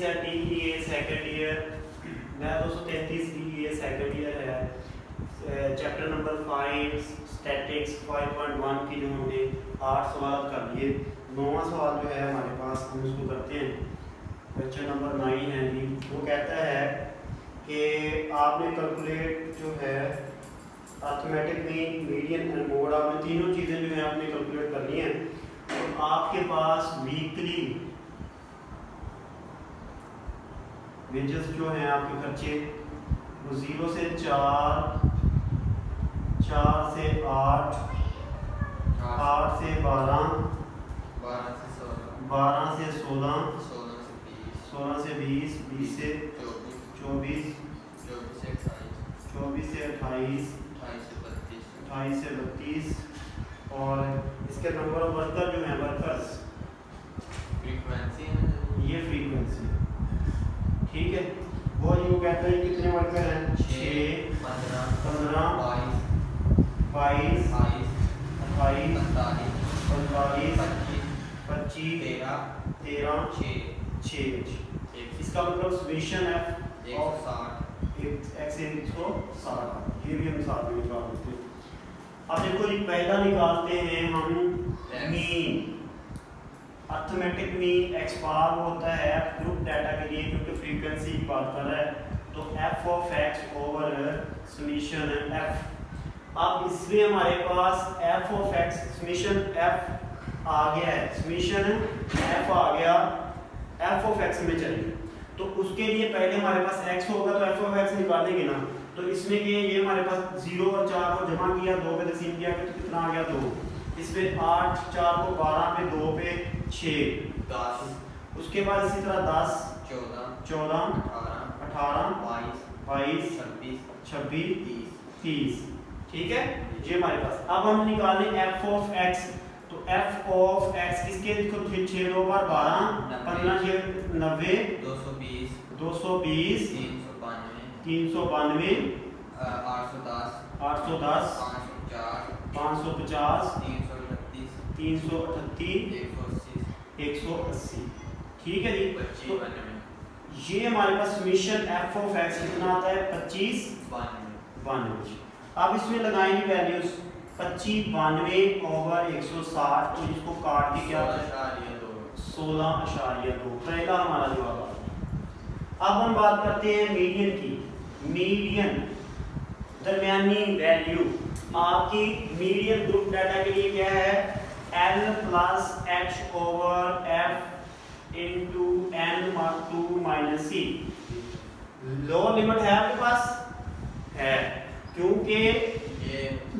है DEA second year, 233 DEA second year है। Chapter number 5 statics 5.1 की जो हमने 8 सवाल कर लिए। 9वां सवाल जो है हमारे पास, हम उसको करते हैं। क्वेश्चन नंबर 9 है जी, वो कहता है कि आपने कैलकुलेट जो है arithmetic mean, median and mode, आपने तीनों चीज़ें जो है आपने कैलकुलेट करनी है। तो आपके पास वीकली वेजेस जो हैं आपके खर्चे, वो 0 से 4, 4 से 8, 8 से 12, 12 से 16, 16 से 20, 20 से 24, 24 से 28, 28 से 32, और इसके नंबर ऑफ वर्कर जो हैं, वर्कर्स, ये फ्रीक्वेंसी, ठीक है। वो जो कहते हैं कितने वर्कर हैं, 6, 15, 22, 28, 45, 25, 13, 6। इसका मतलब सॉल्यूशन है ऑफ 160, ये भी हम साथ में निकाल देते हैं। अब देखो जी, पहला निकालते हैं हम मीन, अर्थमेटिक मीन। एक्स बार होता है ग्रुप डाटा के लिए, क्योंकि फ्रीक्वेंसी की बात कर रहा है, तो F of X over summation F. अब इसमें हमारे पास F of X summation F आ गया है, समीशन एफ आ गया, एफ ऑफ एक्स में चलिए। तो उसके लिए पहले हमारे पास एक्स होगा, तो एफ ऑफ एक्स निकालेंगे ना। तो इसमें कि ये हमारे पास 0 और 4 को जमा किया, 2 पे तकसीम किया, तो कितना आ गया 2। इसमें 8, 4 को 12 पे, 2 पे 6, 10। उसके बाद इसी तरह 10, 14, 18, 22, 26, 30, ठीक है। ये हमारे पास। अब हम निकालें एफ ऑफ एक्स। तो एफ ऑफ एक्स किसके, देखो 6 2 बार 12, 15 6 90, 220, 392, 810, 550, 338, 180, ठीक है जी। तो ये हमारे पास समीशन एफ ऑफ एक्स कितना आता है, 25 92। अब इसमें लगाएंगे वैल्यूज 25 92 ओवर 160, तो इसको काट के क्या आता है 16.2। पहला हमारा जवाब आ गया। अब हम बात करते हैं मीडियन की। मीडियन दरमियानी वैल्यू आपकी मीडियन ग्रुप डाटा के लिए क्या है, L plus H over F into n2 minus C. Lower limit है आपके पास, है, क्योंकि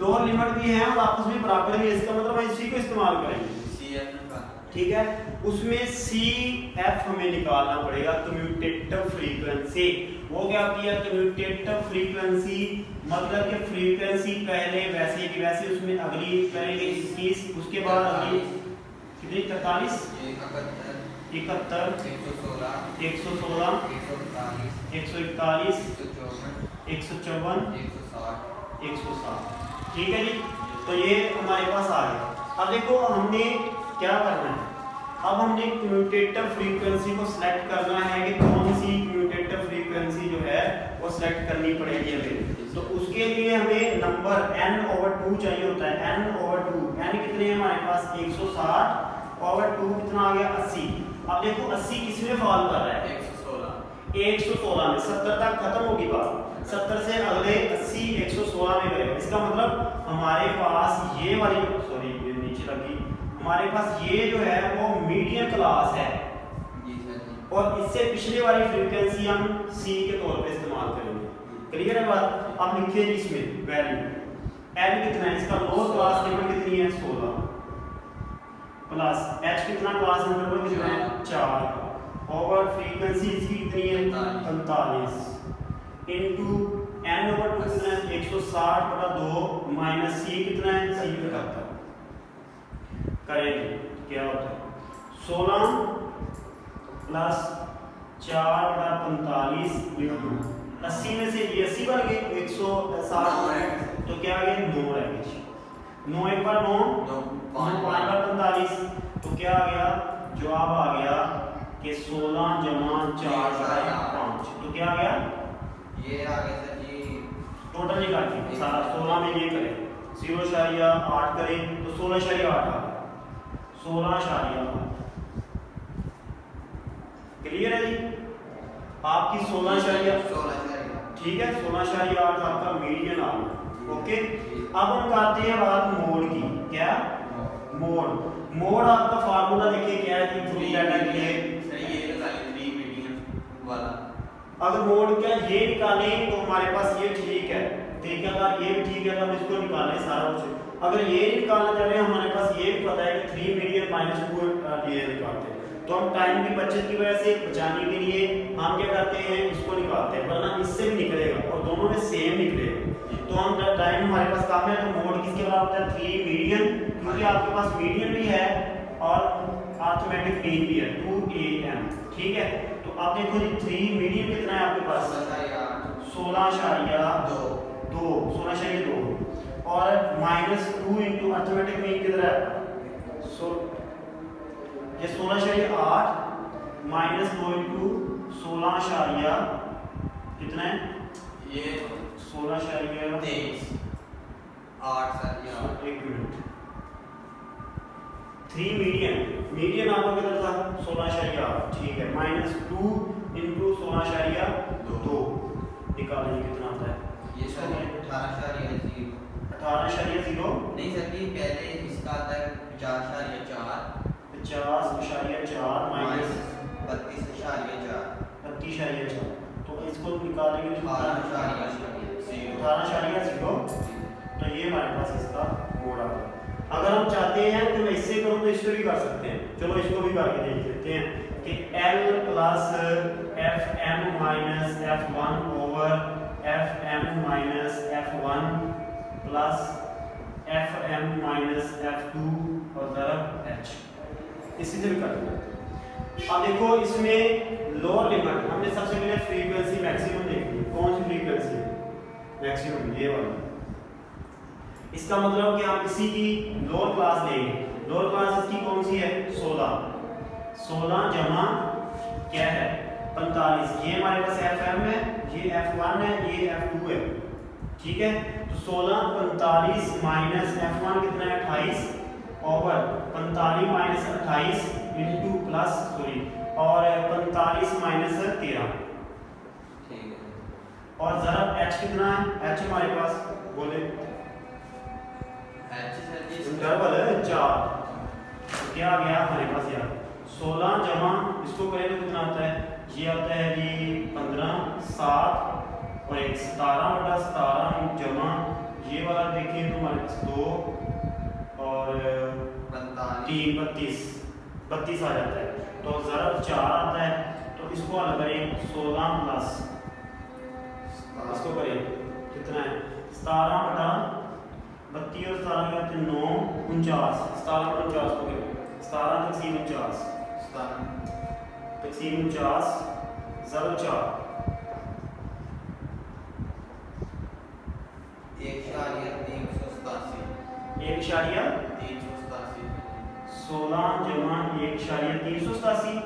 लोअर लिमिट भी है और आपस में बराबर भी है, इसका मतलब हम इसी को इस्तेमाल करेंगे, ठीक है। उसमें सी एफ हमें निकालना पड़ेगा, कम्यूटेटिव फ्रीक्वेंसी। वो क्या होती है कम्यूटेटिव फ्रीक्वेंसी, मतलब कि फ्रीक्वेंसी पहले वैसे की वैसे, उसमें अगली करेंगे 21, उसके बाद अगली कितनी 43, 71, 116, 141, 154, 160, ठीक है जी। तो ये हमारे पास आ गया। अब देखो हमने क्या करना है, अब हमने कम्यूटेटिव फ्रीक्वेंसी को सिलेक्ट करना है कि कौन सी कम्यूटेटिव फ्रीक्वेंसी जो है वो सिलेक्ट करनी पड़ेगी हमें। तो उसके लिए हमें नंबर n/2 चाहिए होता है, n/2। n कितने हैं हमारे पास 160 ओवर 2 कितना आ गया 80। अब देखो 80 किसमें फॉल कर रहा है 116 में, 70 तक खत्म होगी बात, 70 से अगले 80 116 में करेगा। इसका मतलब हमारे पास ये वाली, सॉरी ये नीचे लगी, हमारे पास ये जो है वो मीडियन क्लास है, और इससे पिछले वाली फ्रीक्वेंसी हम सी के तौर पे इस्तेमाल करेंगे। क्लियर है बात। अब लिखिए इसमें वैल्यू एल कितना है, इसका लोअर क्लास लिमिट कितनी है 16, प्लस एच कितना क्लास नंबर कितना है 4 ओवर फ्रीक्वेंसी इसकी कितनी है 45 इनटू n/2 कितना है 160/2 माइनस सी कितना है सी 75। करेंगे क्या होता है 16 प्लस 4/45 इंटू 80 में से ये 80 बन गए 160, तो क्या आ गया 9 रह गए। 9 एक बार 9 5/45, तो क्या आ गया जवाब आ गया ये 16 जमा 4/5, तो क्या आ गया? ये आ गया सर जी टोटल निकालिए सारा 16 में ये करें 0.8 करें तो 16.8 आ गया 16.8। क्लियर है जी? आपकी 16.8 ठीक है 16.8 आपका मीडियन आ गया। ओके, अब हम करते हैं बात मोड की। क्या मोड? मोड आपका फार्मूला देखिए क्या है कि फ्री डाटा के लिए अगर मोड क्या ये निकालें तो हमारे पास ये ठीक है, ठीक है, अगर ये भी ठीक है तो हम इसको निकालें सारा कुछ। अगर ये निकालना चाह रहे हैं हमारे पास ये भी पता है कि 3 मीडियन माइनस 2 ये निकालते हैं, तो हम टाइम की बचत की वजह से बचाने के लिए हम क्या करते हैं इसको निकालते हैं, वरना इससे भी निकलेगा और दोनों में सेम निकलेगा। तो हम टाइम हमारे पास कम है तो मोड किसके बराबर होता है 3 मीडियन, क्योंकि आपके पास मीडियन भी है और अर्थमेटिक मीन भी है 2am। ठीक है, तो आप देखो जी 3 मीडियन कितना है आपके पास 16.2 और -2 इंटू अर्थमेटिक मीन कितना है ये 16.8 -2 इंटू 16 कितना है ये 16.23 8 सर एक मिनट 3 मीडियन आपका कितना था 16.8 ठीक है -2 इंटू 16.2 निकालेंगे कितना आता है ये सर 18.0 नहीं सर जी पहले इसका आता है 50.4 माइनस 32.4 तो इसको निकालेंगे 18.0 तो ये हमारे पास इसका मोड आ गया। अगर हम चाहते हैं कि मैं इससे करूं तो इससे भी कर सकते हैं, चलो इसको भी करके देख लेते हैं कि L plus Fm minus F1 over Fm minus F1 plus Fm minus F2 और ज़रब H, इसी से भी कर लेंगे। अब देखो इसमें लोअर लिमिट हमने सबसे पहले फ्रीक्वेंसी मैक्सिमम देखी, कौन सी फ्रीक्वेंसी मैक्सिमम ये वाली। इसका मतलब कि आप किसी की लोअर क्लास लेंगे, लोअर क्लास इसकी कौन सी है 16 जमा क्या है 45, ये हमारे पास Fm है, ये F1 है, ये F2 है। ठीक है, तो 16 45 माइनस F1 कितना है 28 over 45 minus 28 into plus sorry और 45 माइनस 13 और ज़रब H कितना है H हमारे पास बोले डबल है 4, तो क्या आ गया हमारे पास यार 16 जमा इसको करें तो कितना आता है ये आता है जी 15 7 और 1 17/17 जमा ये वाला देखें तो हमारे पास 2 और 3 32 आ जाता है, तो ज़रब 4 आता है, तो इसको हल करें 16 प्लस इसको करें कितना है 17/32 और 17 करते 9 49 17/49 को करें 17 तकसीम 49 ज़रब 4 16 जमा 1.387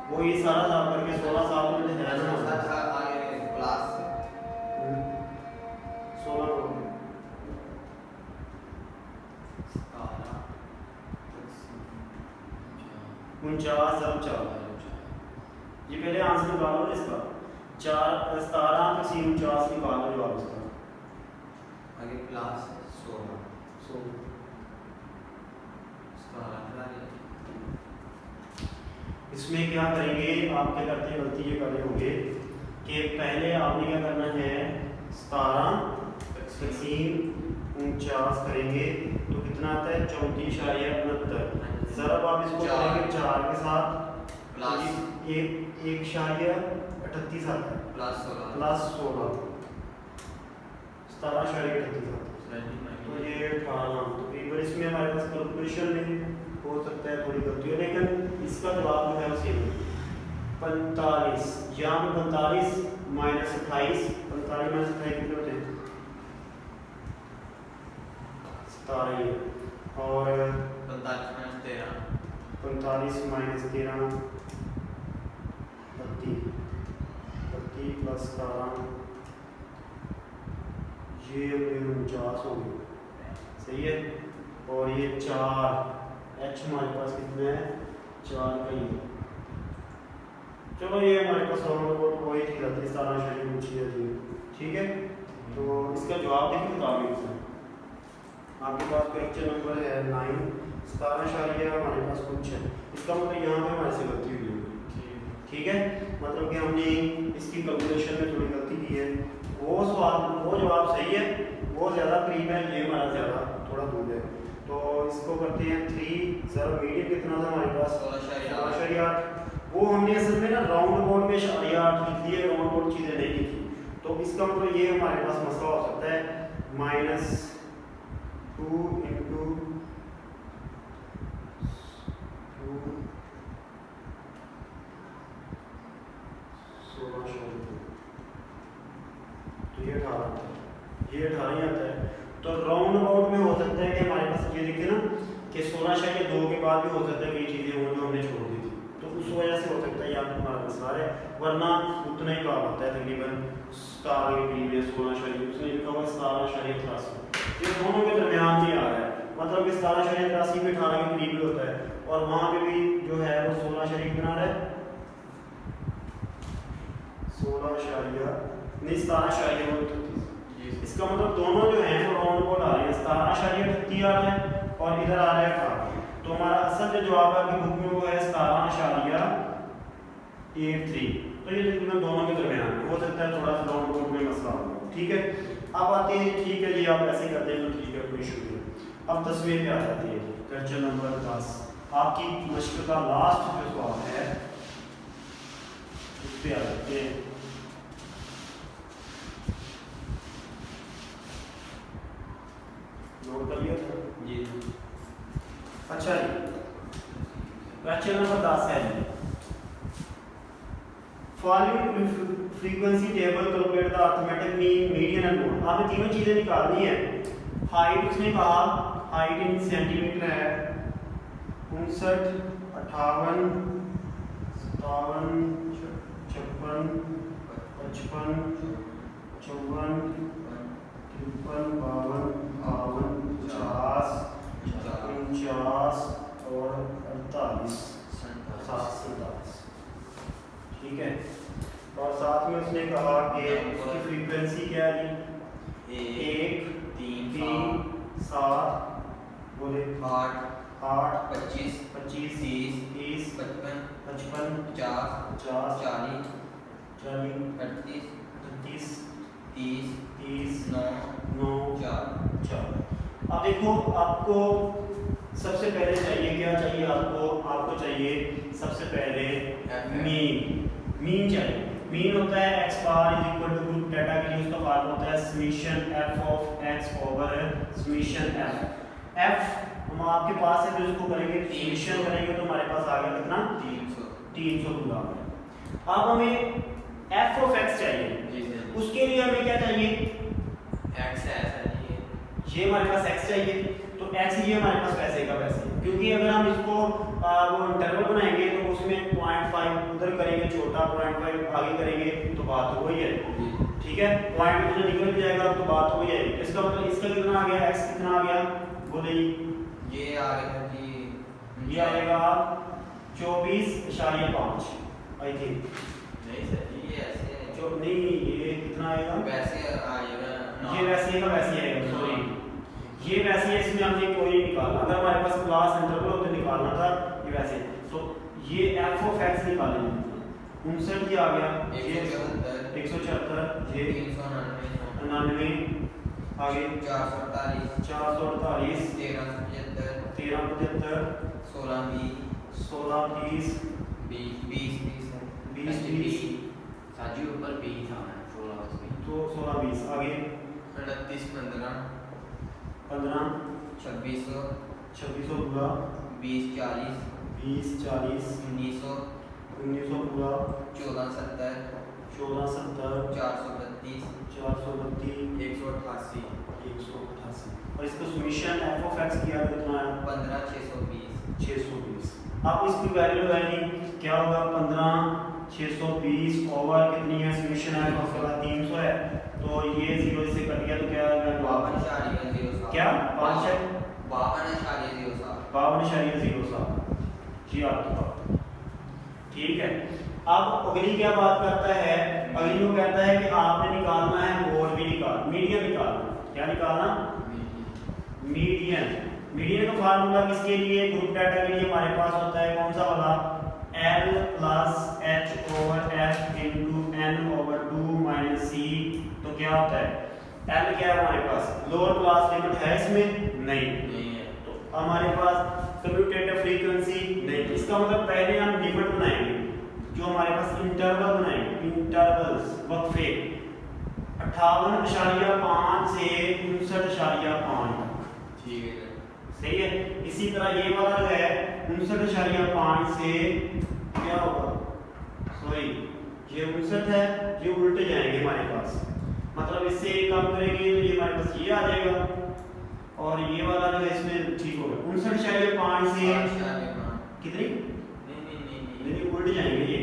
वो ये सारा साल करके 16 साल में है ना 16 49 ज़रब 4 ये पहले आंसर निकालो ना इसका 4 17 तकसीम 49 निकालो जवाब इसका आगे प्लस 16 इसमें क्या करेंगे आप क्या करते हैं गलती ये कर रहे होंगे कि पहले आपने क्या करना है 17 तकसीम 49 करेंगे तो कितना आता है 34.69, ज़रब आप इसको करेंगे 4 के साथ प्लस 1.38 आता है प्लस 16 17.38 तो ये 18, तो एक बार इसमें हमारे पास कैलकुलेशन में हो सकता है थोड़ी गलती हो, लेकिन इसका जवाब जो है वो सेम 45 यहाँ पे 45 माइनस 28 45 माइनस 28 कितने होते हैं 17 और 45 माइनस 13 45 माइनस 13 32 प्लस 17 ये 49 हो गई, सही है। और ये 4 h हमारे पास कितना है 4 का ही है। चलो ये हमारे पास वही चीज आती है 17.9, ठीक है। तो इसका जवाब देखिए किताब में आपके पास क्वेश्चन नंबर है 9 17 हमारे पास कुछ है, इसका मतलब यहाँ पे हमारे से गलती हुई है, ठीक है। मतलब कि हमने इसकी कैलकुलेशन में थोड़ी गलती की है। वो जवाब सही है, वो ज़्यादा करीब है, ये हमारा ज़्यादा थोड़ा दूर है। तो इसको करते हैं 3 ज़रा मीडियम कितना था हमारे पास 16.8। वो हमने असल में ना राउंड अबाउट में 8 लिख दिए, राउंड अबाउट चीज़ें नहीं लिखी। तो इसका मतलब ये हमारे पास मसला हो सकता है -2 इंटू 16 तो ये 18 ही आता है। तो राउंड अबाउट में हो सकता है कि हमारे पास ये देखिए ना कि 16.2 के बाद भी हो सकता है कई चीज़ें हों जो हमने छोड़ दी थी, तो उस वजह से हो सकता है यहाँ पर हमारा मसला है, वरना उतना ही काम होता है तकरीबन 17 के करीब 16 उसने लिखा हुआ 17.83। ये दोनों के दरमियान में आ रहा है, मतलब कि 17.83 में 18 के करीब होता है, और वहाँ पे भी जो है वो 16 कितना रहा है 17.33। इसका मतलब दोनों जो हैं वो राउंड अबाउट आ रहे हैं, 17.38 आ रहा है और इधर आ रहा है 18। तो हमारा असल जो जवाब है आपकी बुक में वो है 17.83। तो ये तकरीबन दोनों के दरमियान हो सकता है, थोड़ा सा राउंड अबाउट में मसला हो, ठीक है। अब आते हैं, ठीक है जी आप ऐसे करते हैं तो ठीक है, कोई इशू नहीं। अब 10वें पे आ जाती है क्वेश्चन नंबर 10, आपकी मश्क का लास्ट जो सवाल है उस पे आ जाते हैं। नोट कर लिया था जी। अच्छा जी, क्वेश्चन नंबर 10 है जी, following frequency table calculate the arithmetic mean median and mode. आपने तीनों चीजें निकालनी है। हाइट उसने कहा हाइट इन सेंटीमीटर है 59, 58, 57, 56, 55, 54, 53, 52, 52, 50, 49 और 48, 47, ठीक है। और साथ में उसने कहा कि उसकी फ्रीक्वेंसी क्या है जी 1 3 7 बोले 8 25 30 55 55 50 40 38 30 9 4। अब देखो आपको सबसे पहले चाहिए क्या चाहिए, आपको चाहिए सबसे पहले मीन चाहिए। मीन होता है x bar is equal to group data के लिए उसका फार्मूला होता है summation f of x over summation f हम आपके पास है, तो इसको करेंगे समेशन करेंगे तो हमारे पास आ गया कितना 300 पूरा। अब हमें f ऑफ x चाहिए, उसके लिए हमें क्या चाहिए x है ये हमारे पास x चाहिए, तो x ये हमारे पास वैसे का वैसे, क्योंकि अगर हम इसको वो इंटरवल बनाएंगे तो उसमें 0.5 उधर करेंगे छोटा 0.5 आगे करेंगे तो बात तो वही है, ठीक है। पॉइंट उधर निकल भी जाएगा तो बात वही है। इसका मतलब इसका कितना आ गया x कितना आ गया बोले ये आ गया जी, ये आएगा 24.5 आई थिंक नहीं सर जी ये ऐसे जो नहीं ये कितना आएगा वैसे आएगा ये वैसे का वैसे आएगा, सॉरी ये वैसे है, इसमें हमने कोई नहीं निकाला, अगर हमारे पास क्लास इंटरवल होते निकालना था ये वैसे, तो ये f ऑफ x निकालेंगे 59 ये आ गया 174 ये 399 आगे 448 1375 16 30 20 साजी ऊपर 20 आना है 16 तो 16 20 आगे 29 15 15 2600 2600 पूरा 20 40 1900 पूरा 14 70 432 188 188 और इसका समेशन f ऑफ x किया तो कितना आया 15 620 620 आप इसकी वैल्यू लगाएंगे, क्या होगा 15,620 ओवर कितनी है सॉल्यूशन है, तो उसके बाद 300 है, तो ये 0 से कट गया तो क्या आ गया 52.07 क्या 52.07 52.07 जी आपकी बात ठीक है। अब अगली क्या बात करता है, अगली वो कहता है कि आपने निकालना है मोड भी मीडियन निकालना, क्या निकालना मीडियन। मीडियन का फार्मूला किसके लिए, ग्रुप डाटा के लिए हमारे पास होता है कौन सा वाला, L plus H over F into N over 2 minus C। तो क्या होता है L क्या है हमारे पास, लोअर क्लास लिमिट है इसमें नहीं है। तो हमारे पास कम्यूटेटिव फ्रीक्वेंसी नहीं, इसका मतलब पहले हम लिमिट बनाएंगे, जो हमारे पास इंटरवल बनाएंगे, इंटरवल्स वक्फे 58.5 से 59.5 ठीक है सही है। इसी तरह ये वाला जो है 59.5 से क्या होगा, सॉरी ये 59 है, ये उल्टे जाएंगे हमारे पास, मतलब इससे कम करेंगे तो ये हमारे पास ये आ जाएगा, और ये वाला जो है इसमें ठीक होगा 59.5 से कितनी नहीं उल्ट जाएंगे ये,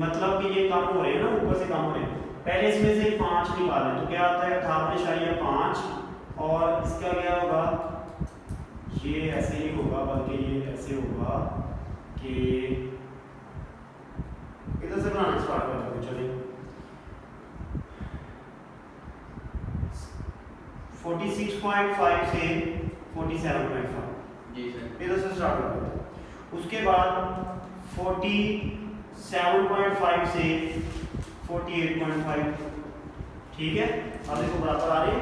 मतलब कि ये कम हो रहे हैं ना, ऊपर से कम हो रहे हैं। पहले इसमें से 5 निकालें तो क्या आता है 58.5, और इसका क्या होगा, ये ऐसे ही होगा, बल्कि ये ऐसे होगा कि इधर से बनाना स्टार्ट करते हैं, चलिए 46.5 से 47.5 जी सर। इधर से स्टार्ट करते हैं। उसके बाद 47.5 से 48.5 ठीक है। अब देखो बराबर आ रही है,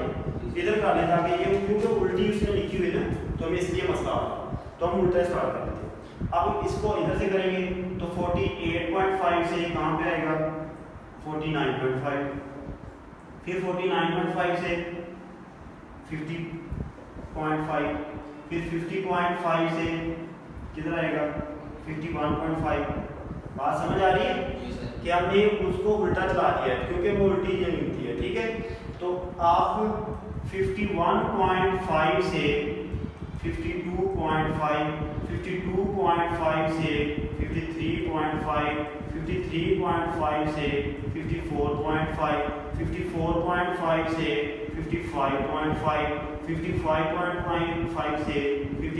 इधर कर लें ताकि ये क्योंकि उल्टी उसने लिखी हुई ना तो हमें इसलिए मसला आ रहा है, तो हम उल्टा स्टार्ट कर लेते हैं। अब इसको इधर से करेंगे तो 48.5 से कहाँ पे आएगा 49.5, फिर 49.5 से 50.5, फिर 50.5 से किधर आएगा 51.5। बात समझ आ रही है कि हमने उसको उल्टा चला दिया है क्योंकि वो उल्टी नहीं मिलती है, ठीक है। तो आप 51.5 से 52.5, 52.5 से 53.5, 53.5 से 54.5, 54.5 से 55.5, 55.5 से